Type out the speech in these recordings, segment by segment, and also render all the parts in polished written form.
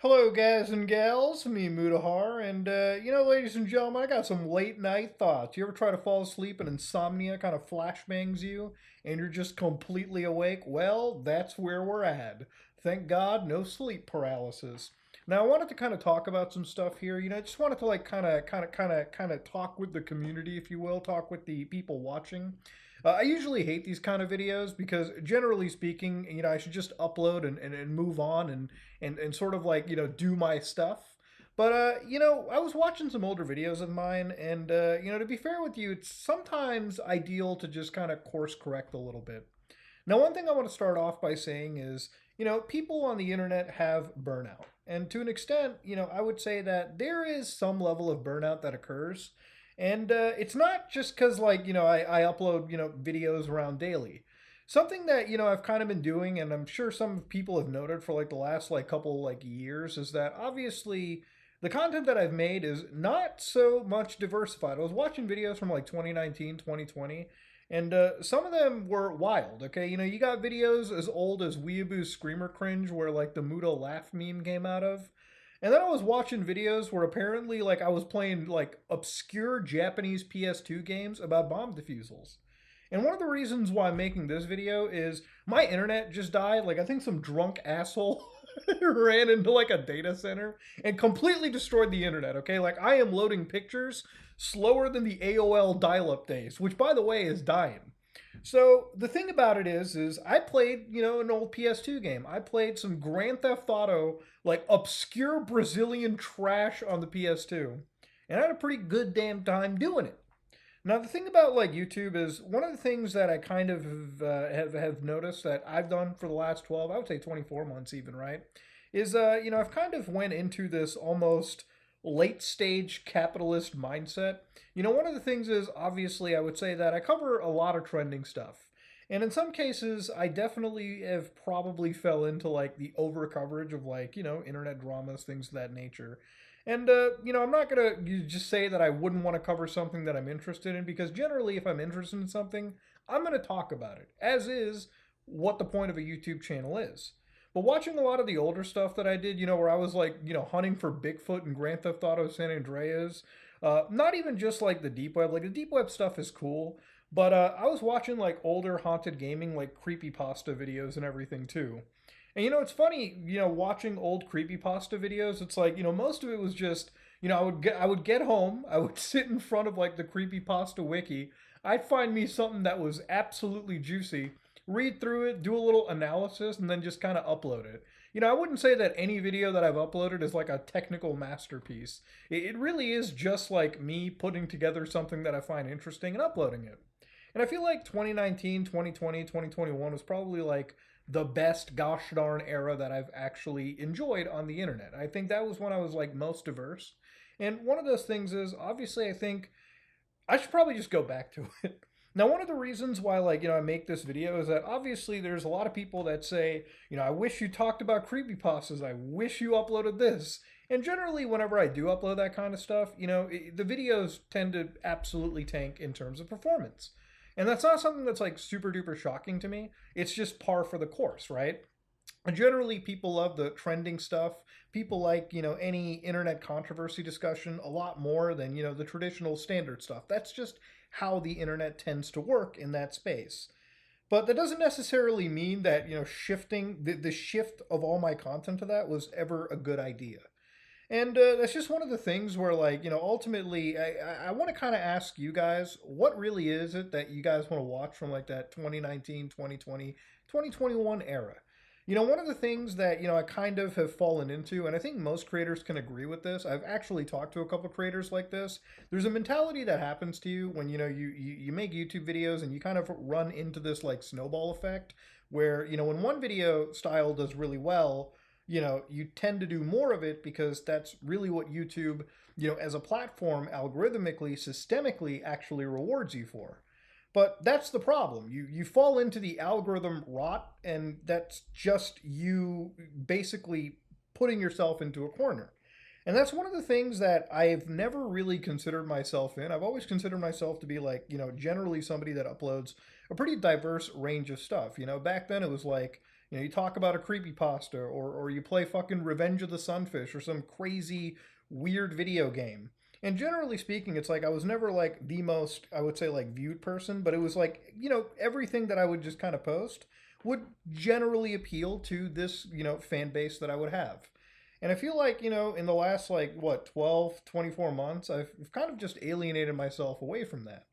Hello, guys and gals. Me, Mudahar, and ladies and gentlemen, I got some late night thoughts. You ever try to fall asleep and insomnia kind of flashbangs you, and you're just completely awake? Well, that's where we're at. Thank God, no sleep paralysis. Now, I wanted to kind of talk about some stuff here. I just wanted to like kind of talk with the community, if you will, talk with the people watching. I usually hate these kind of videos because, generally speaking, I should just upload and move on and sort of like, do my stuff. But, I was watching some older videos of mine, and, to be fair with you, it's sometimes ideal to just kind of course correct a little bit. Now, one thing I want to start off by saying is, people on the internet have burnout. And to an extent, I would say that there is some level of burnout that occurs. And it's not just because, like, I upload, videos around daily. Something that, I've kind of been doing, and I'm sure some people have noted for like the last like couple like years, is that obviously the content that I've made is not so much diversified. I was watching videos from like 2019, 2020, and some of them were wild. Okay, you got videos as old as Weeaboo's Screamer Cringe, where like the Mudo laugh meme came out of. And then I was watching videos where apparently like I was playing like obscure Japanese PS2 games about bomb defusals. And one of the reasons why I'm making this video is my internet just died. Like I think some drunk asshole ran into like a data center and completely destroyed the internet, okay? Like I am loading pictures slower than the AOL dial-up days, which by the way is dying. So the thing about it is I played, an old PS2 game. I played some Grand Theft Auto, like obscure Brazilian trash on the PS2, and I had a pretty good damn time doing it. Now the thing about like YouTube is one of the things that I kind of have noticed that I've done for the last 12, I would say 24 months even, right? Is I've kind of went into this almost late stage capitalist mindset. One of the things is obviously I would say that I cover a lot of trending stuff. And in some cases, I definitely have probably fell into like the over coverage of like, internet dramas, things of that nature. And, I'm not going to just say that I wouldn't want to cover something that I'm interested in because generally, if I'm interested in something, I'm going to talk about it, as is what the point of a YouTube channel is. But watching a lot of the older stuff that I did, where I was like, hunting for Bigfoot and Grand Theft Auto San Andreas, not even just like the deep web, like the deep web stuff is cool, but I was watching like older haunted gaming, like creepypasta videos and everything too. And it's funny, watching old creepypasta videos, it's like, most of it was just, I would get home, I would sit in front of like the creepypasta wiki, I'd find me something that was absolutely juicy, read through it, do a little analysis, and then just kind of upload it. I wouldn't say that any video that I've uploaded is like a technical masterpiece. It really is just like me putting together something that I find interesting and uploading it. And I feel like 2019, 2020, 2021 was probably like the best gosh darn era that I've actually enjoyed on the internet. I think that was when I was like most diverse. And one of those things is obviously I think I should probably just go back to it. Now, one of the reasons why, like, I make this video is that obviously there's a lot of people that say, I wish you talked about creepypastas. I wish you uploaded this. And generally, whenever I do upload that kind of stuff, the videos tend to absolutely tank in terms of performance. And that's not something that's like super duper shocking to me. It's just par for the course, right? Generally, people love the trending stuff. People like, any internet controversy discussion a lot more than, the traditional standard stuff. That's just how the internet tends to work in that space. But that doesn't necessarily mean that, shifting the shift of all my content to that was ever a good idea. And that's just one of the things where, like, ultimately, I want to kind of ask you guys, what really is it that you guys want to watch from, like, that 2019, 2020, 2021 era? One of the things that, I kind of have fallen into, and I think most creators can agree with this, I've actually talked to a couple creators like this. There's a mentality that happens to you when, you make YouTube videos and you kind of run into this, like, snowball effect where, when one video style does really well, you tend to do more of it because that's really what YouTube, as a platform, algorithmically, systemically actually rewards you for. But that's the problem. You fall into the algorithm rot, and that's just you basically putting yourself into a corner. And that's one of the things that I've never really considered myself in. I've always considered myself to be like, generally somebody that uploads a pretty diverse range of stuff. Back then it was like, You talk about a creepypasta, or you play fucking Revenge of the Sunfish or some crazy weird video game. And generally speaking, it's like I was never like the most, I would say, like viewed person, but it was like, everything that I would just kind of post would generally appeal to this, fan base that I would have. And I feel like, in the last like what, 12, 24 months, I've kind of just alienated myself away from that.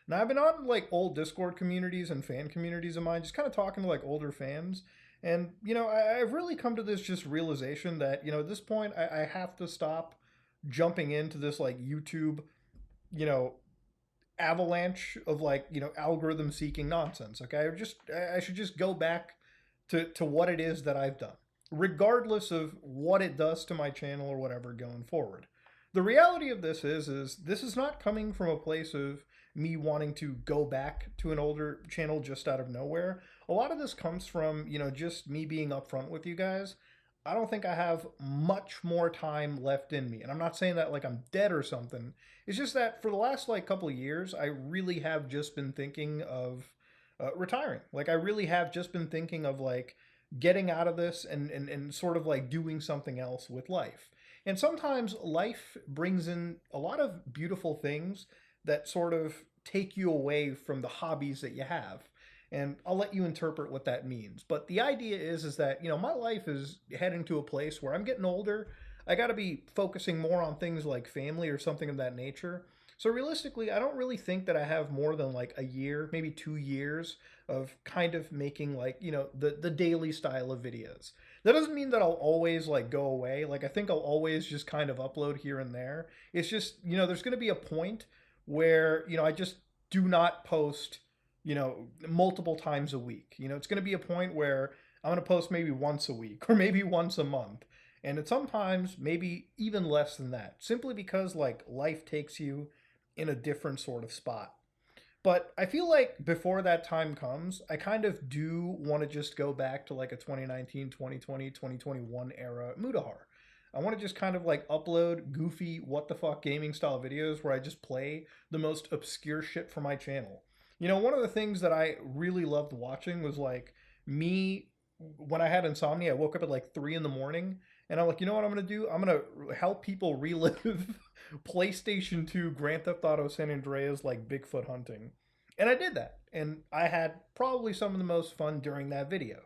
Now I've been on like old Discord communities and fan communities of mine, just kind of talking to like older fans. And, I've really come to this just realization that, at this point, I have to stop jumping into this like YouTube, you know, avalanche of like, algorithm seeking nonsense. Okay. I should just go back to what it is that I've done, regardless of what it does to my channel or whatever going forward. The reality of this is this is not coming from a place of me wanting to go back to an older channel just out of nowhere. A lot of this comes from, just me being upfront with you guys. I don't think I have much more time left in me. And I'm not saying that like I'm dead or something. It's just that for the last like couple of years, I really have just been thinking of retiring. Like I really have just been thinking of like getting out of this and sort of like doing something else with life. And sometimes life brings in a lot of beautiful things that sort of take you away from the hobbies that you have. And I'll let you interpret what that means. But the idea is that, my life is heading to a place where I'm getting older. I got to be focusing more on things like family or something of that nature. So realistically, I don't really think that I have more than like a year, maybe 2 years of kind of making like, the daily style of videos. That doesn't mean that I'll always like go away. Like I think I'll always just kind of upload here and there. It's just, there's going to be a point where, I just do not post, multiple times a week. It's going to be a point where I'm going to post maybe once a week or maybe once a month. And it's sometimes maybe even less than that, simply because like life takes you in a different sort of spot. But I feel like before that time comes, I kind of do want to just go back to like a 2019, 2020, 2021 era Mudahar. I want to just kind of like upload goofy, what the fuck gaming style videos where I just play the most obscure shit for my channel. One of the things that I really loved watching was like me when I had insomnia. I woke up at like 3 in the morning and I'm like, you know what I'm going to do? I'm going to help people relive PlayStation 2 Grand Theft Auto San Andreas like Bigfoot hunting. And I did that. And I had probably some of the most fun during that video.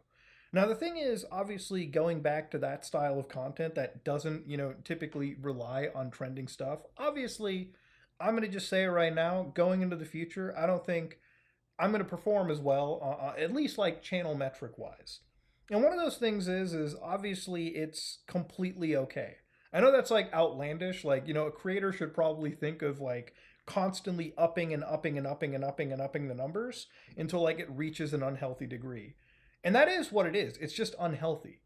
Now, the thing is, obviously, going back to that style of content that doesn't, typically rely on trending stuff, obviously, I'm going to just say it right now, going into the future, I don't think I'm going to perform as well, at least like channel metric wise. And one of those things is obviously it's completely okay. I know that's like outlandish. Like, a creator should probably think of like constantly upping and upping and upping and upping and upping the numbers until like it reaches an unhealthy degree. And that is what it is. It's just unhealthy.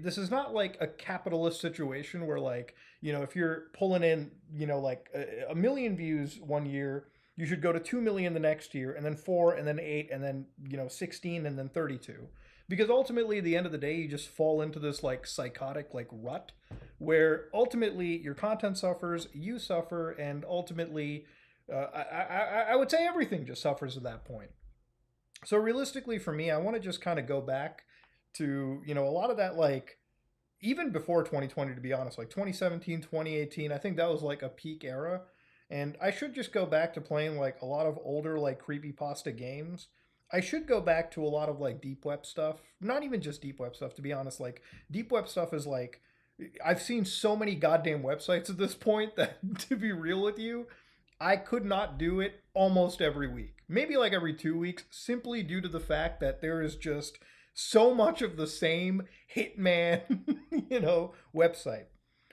This is not like a capitalist situation where like, if you're pulling in, like a million views one year, you should go to 2 million the next year and then 4 and then 8 and then, 16 and then 32. Because ultimately, at the end of the day, you just fall into this like psychotic like rut where ultimately your content suffers, you suffer, and ultimately, I would say everything just suffers at that point. So realistically for me, I want to just kind of go back to, a lot of that, like even before 2020, to be honest, like 2017, 2018, I think that was like a peak era. And I should just go back to playing like a lot of older, like creepypasta games. I should go back to a lot of like deep web stuff. Not even just deep web stuff, to be honest. Like deep web stuff is like, I've seen so many goddamn websites at this point that, to be real with you, I could not do it almost every week. Maybe like every 2 weeks, simply due to the fact that there is just so much of the same hitman, website.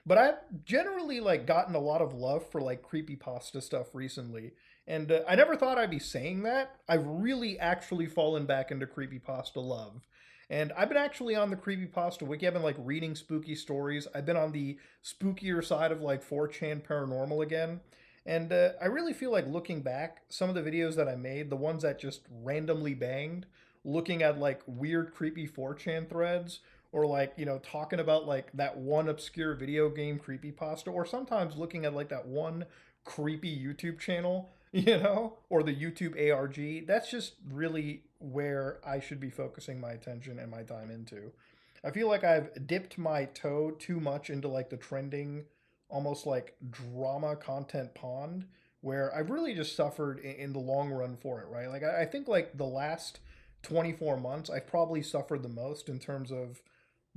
But I've generally like gotten a lot of love for like creepypasta stuff recently. And I never thought I'd be saying that. I've really actually fallen back into creepypasta love. And I've been actually on the creepypasta wiki. I've been like reading spooky stories. I've been on the spookier side of like 4chan paranormal again. And I really feel like looking back, some of the videos that I made, the ones that just randomly banged, looking at like weird, creepy 4chan threads, or like, talking about like that one obscure video game creepypasta, or sometimes looking at like that one creepy YouTube channel. or the YouTube ARG. That's just really where I should be focusing my attention and my time into. I feel like I've dipped my toe too much into like the trending, almost like drama content pond, where I've really just suffered in the long run for it, right? Like, I think like the last 24 months, I've probably suffered the most in terms of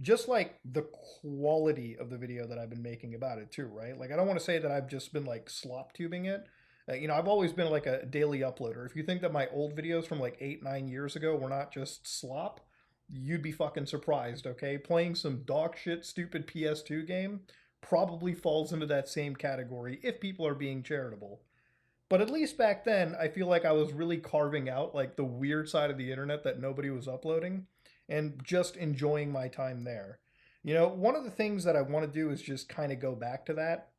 just like the quality of the video that I've been making about it too, right? Like I don't want to say that I've just been like slop tubing it. I've always been like a daily uploader. If you think that my old videos from like 8, 9 years ago were not just slop, you'd be fucking surprised, okay? Playing some dog shit, stupid PS2 game probably falls into that same category if people are being charitable. But at least back then, I feel like I was really carving out like the weird side of the internet that nobody was uploading and just enjoying my time there. One of the things that I want to do is just kind of go back to that.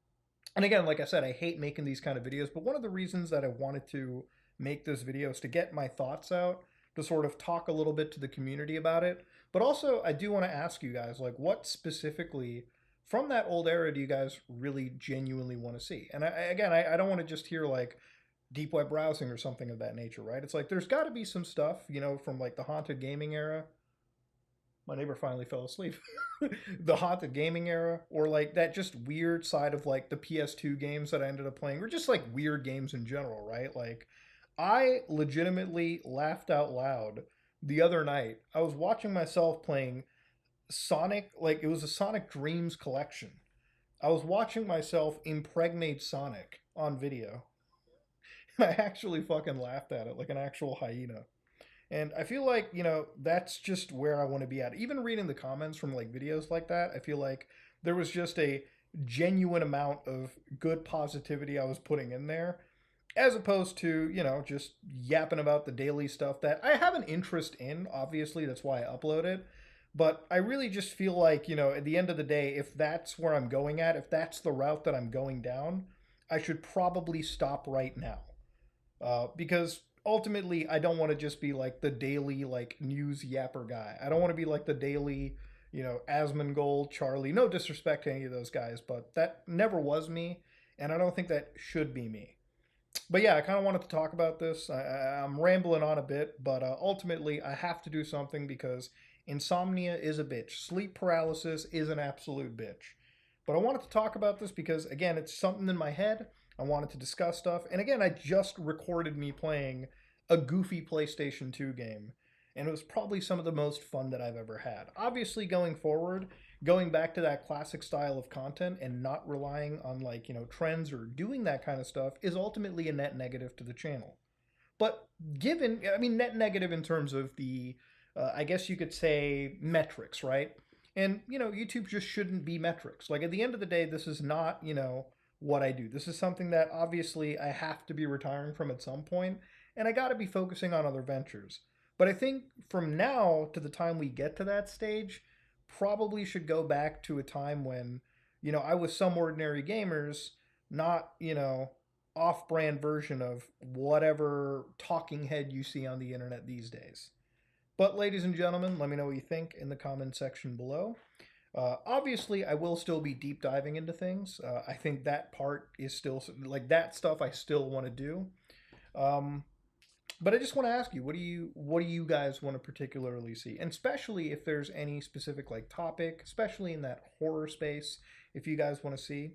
And again, like I said, I hate making these kind of videos, but one of the reasons that I wanted to make this video is to get my thoughts out, to sort of talk a little bit to the community about it. But also, I do want to ask you guys, like, what specifically from that old era do you guys really genuinely want to see? And I don't want to just hear like deep web browsing or something of that nature, right? It's like there's got to be some stuff, from like the haunted gaming era. My neighbor finally fell asleep. The haunted gaming era, or like that just weird side of like the PS2 games that I ended up playing, or just like weird games in general, right? Like, I legitimately laughed out loud the other night. I was watching myself playing Sonic, like it was a Sonic Dreams collection. I was watching myself impregnate Sonic on video. I actually fucking laughed at it like an actual hyena. And I feel like, that's just where I want to be at. Even reading the comments from like videos like that, I feel like there was just a genuine amount of good positivity I was putting in there, as opposed to, just yapping about the daily stuff that I have an interest in. Obviously, that's why I upload it. But I really just feel like, at the end of the day, if that's where I'm going at, if that's the route that I'm going down, I should probably stop right now. Because ultimately, I don't want to just be like the daily like news yapper guy. I don't want to be like the daily, Asmongold, Charlie. No disrespect to any of those guys, but that never was me, and I don't think that should be me. But yeah, I kind of wanted to talk about this. I'm rambling on a bit, but ultimately, I have to do something because insomnia is a bitch. Sleep paralysis is an absolute bitch. But I wanted to talk about this because, again, it's something in my head. I wanted to discuss stuff. And again, I just recorded me playing a goofy PlayStation 2 game. And it was probably some of the most fun that I've ever had. Obviously, going forward, going back to that classic style of content and not relying on like, trends or doing that kind of stuff is ultimately a net negative to the channel. But net negative in terms of the, I guess you could say, metrics, right? And, YouTube just shouldn't be metrics. Like, at the end of the day, this is not, what I do. This is something that obviously I have to be retiring from at some point, and I got to be focusing on other ventures. But I think from now to the time we get to that stage, probably should go back to a time when, I was some ordinary gamers, not, off brand version of whatever talking head you see on the internet these days. But, ladies and gentlemen, let me know what you think in the comment section below. Obviously, I will still be deep diving into things. I think that part is still, like, that stuff I still want to do. Um, but I just want to ask you, what do you guys want to particularly see? And especially if there's any specific like topic, especially in that horror space, if you guys want to see,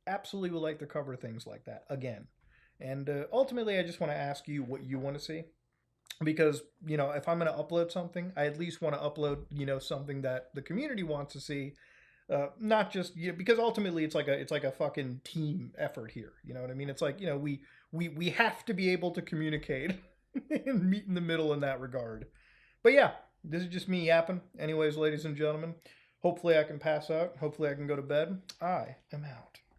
absolutely would like to cover things like that again. And ultimately, I just want to ask you what you want to see, because if I'm going to upload something, I at least want to upload something that the community wants to see, not just because ultimately it's like a fucking team effort here. You know what I mean? It's like we have to be able to communicate and meet in the middle in that regard. But yeah, this is just me yapping. Anyways, ladies and gentlemen, hopefully I can pass out. Hopefully I can go to bed. I am out.